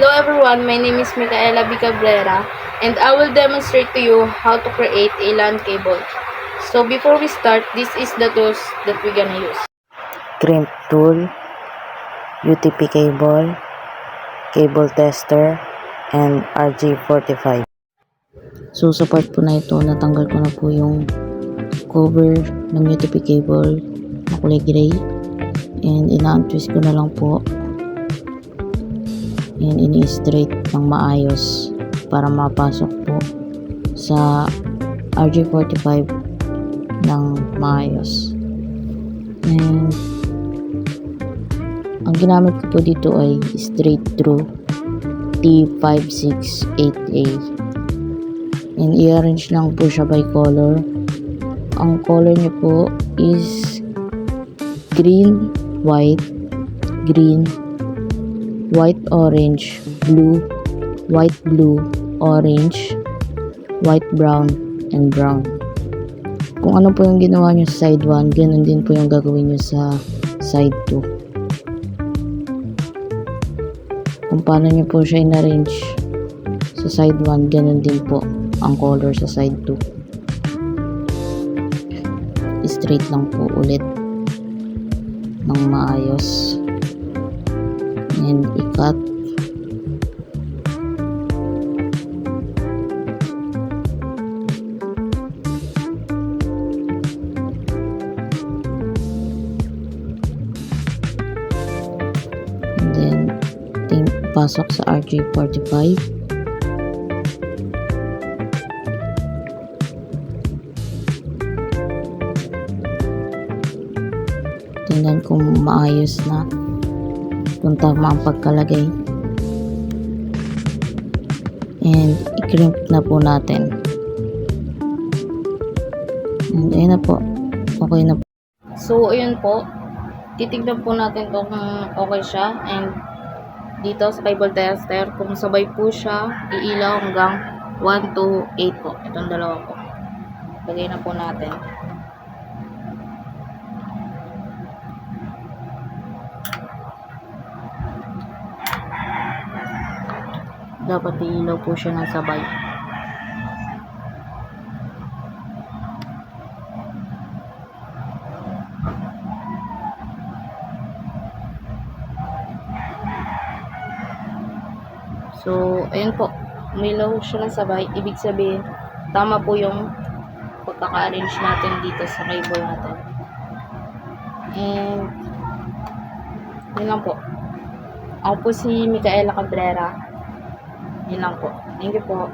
Hello everyone, my name is Micaela B. Cabrera and I will demonstrate to you how to create a LAN cable. So before we start, this is the tools that we're gonna use. Crimp tool, UTP cable, cable tester, and RG45. So sa part po na ito, natanggal ko na po yung cover ng UTP cable na kulay gray and ina-untwist ko na lang po and ini-straight ng maayos para mapasok po sa RG45 ng maayos. And ang ginamit ko po dito ay straight through T568A and i-arrange lang po siya by color. Ang color niya po is green, white, orange, blue, white, blue, orange, white, brown, and brown. Kung ano po yung ginawa nyo sa side 1, ganun din po yung gagawin nyo sa side 2. Kung paano nyo po siya in-arrange sa side 1, ganun din po ang color sa side 2. Straight lang po ulit ng maayos and ikat. And then pasok sa RG45. Tingnan kung maayos na, kung tama ang pagkalagay, and i-crimp na po natin. And ayun na po, okay na po. So ayun po, titignan po natin kung okay siya, and dito sa cable tester kung sabay po siya iilaw hanggang 1 to 8 po, itong dalawa po. Lagay na po natin. Dapat iilaw po siya ng sabay. So, ayun po, umilaw siya ng sabay. Ibig sabihin, tama po yung pagkaka-arrange natin dito sa cable natin. And yun lang po. Ako po si Micaela Cabrera. Yun lang po. Thank you po.